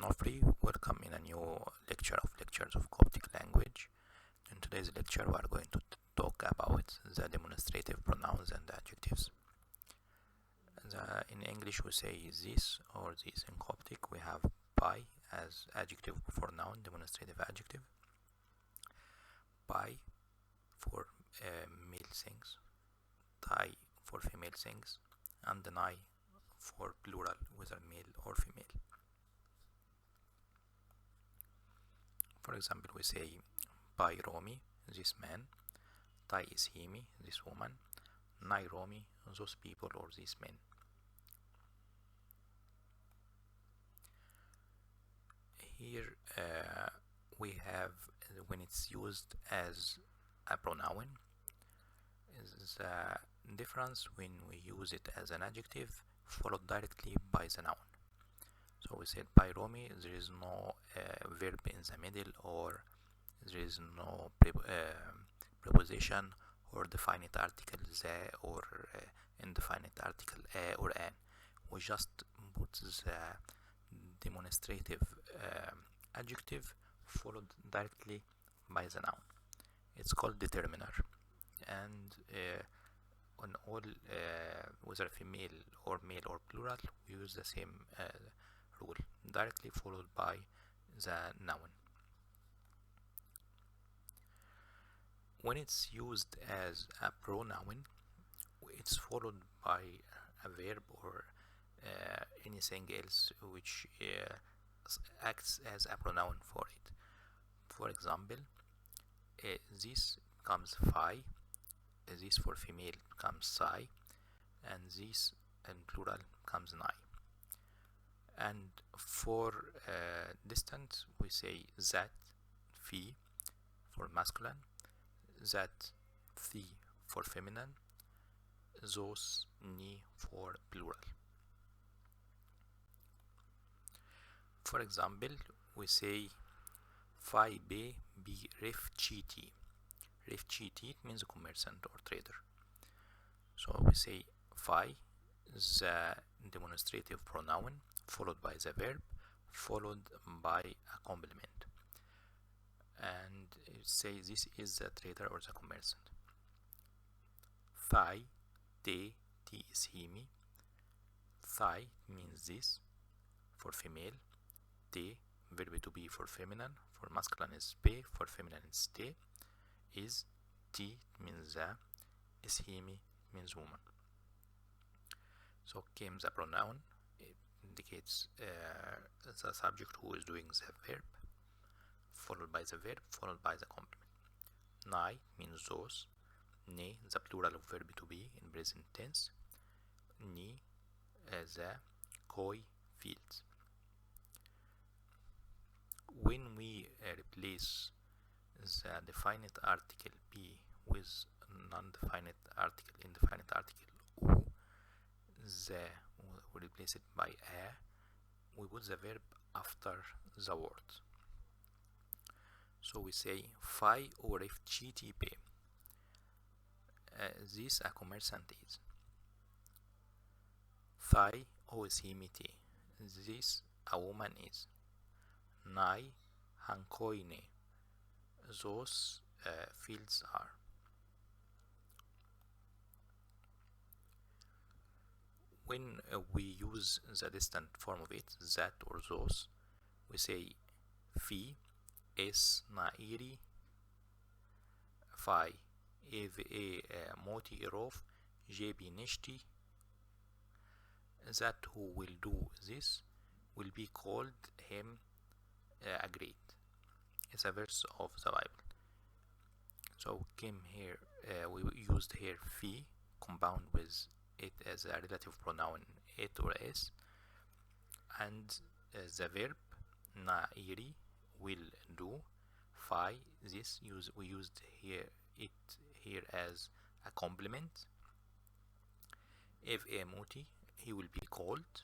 Onofri. Welcome in a new lecture of lectures of Coptic language. In today's lecture, we are going to talk about the demonstrative pronouns and adjectives. In English, we say this or this. In Coptic, we have pi as adjective for noun, demonstrative adjective. Pi for male things, tai for female things, and nai for plural, whether male or female. For example, we say pai Romi, this man, tai is himi, this woman, nai Romi, those people or these men. Here we have, when it's used as a pronoun, is the difference when we use it as an adjective followed directly by the noun. So we said by Romi, there is no verb in the middle, or there is no preposition or definite article the or indefinite article a or an. We just put the demonstrative adjective followed directly by the noun. It's called determiner, and on all whether female or male or plural, we use the same rule, directly followed by the noun. When it's used as a pronoun, it's followed by a verb or anything else which acts as a pronoun for it. For example, this comes phi, this for female comes psi, and this in plural comes nai. And for distant, we say that, phi for masculine, that, thi for feminine, those, ni for plural. For example, we say phi be refchiti. Refchiti means commerçant or trader. So we say phi, the demonstrative pronoun, followed by the verb, followed by a complement, and say this is the trader or the commerçant. Thai, te is himi. Thai means this for female. Te, verb to be for feminine. For masculine is pe, for feminine is te. Is, ti means the. Is himi means woman. So came the pronoun. It indicates the subject who is doing the verb, followed by the verb, followed by the complement. Nai means those. Ne, the plural of verb to be in present tense. Ni, the koi fields. When we replace the definite article be with non-definite article, indefinite article u, we replace it by a, we put the verb after the word. So we say phi or refchiti pe. This a commerçant is. Thai o is himiti. This a woman is. Nai hankoine. Those fields are. When we use the distant form of it, that or those, we say fi es nairi phi eve moti irof jebi nishti. That who will do this will be called him a great. It's a verse of the Bible. So came here, we used here fi, compound with it as a relative pronoun it or s, and the verb nairi will do. Phi, this we used here it here as a complement. If a moti, he will be called.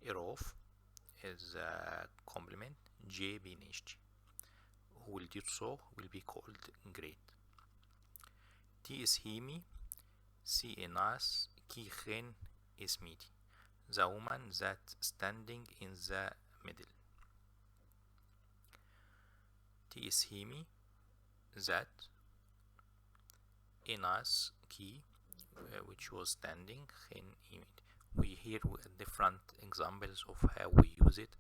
Irof is a complement. J binishti, who will do so will be called great. T is himi. Si enas ki chen is miti. The woman that standing in the middle. تيسهيمي that a nice key which was standing in image. We hear different examples of how we use it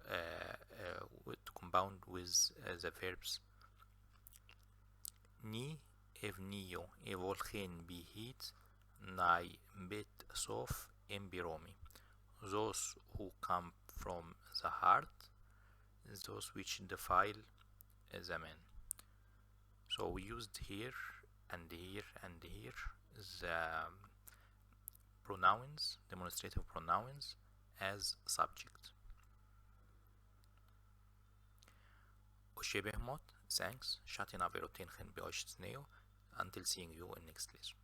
to compound with the verbs. Ni evnio evolchen bihit nai bit sof embiromi. Those who come from the heart, those which defile the man. So we used here and here and here the pronouns, demonstrative pronouns, as subject. Oshebehmot, thanks, shatina verotin chen beosh. Until seeing you in next lesson.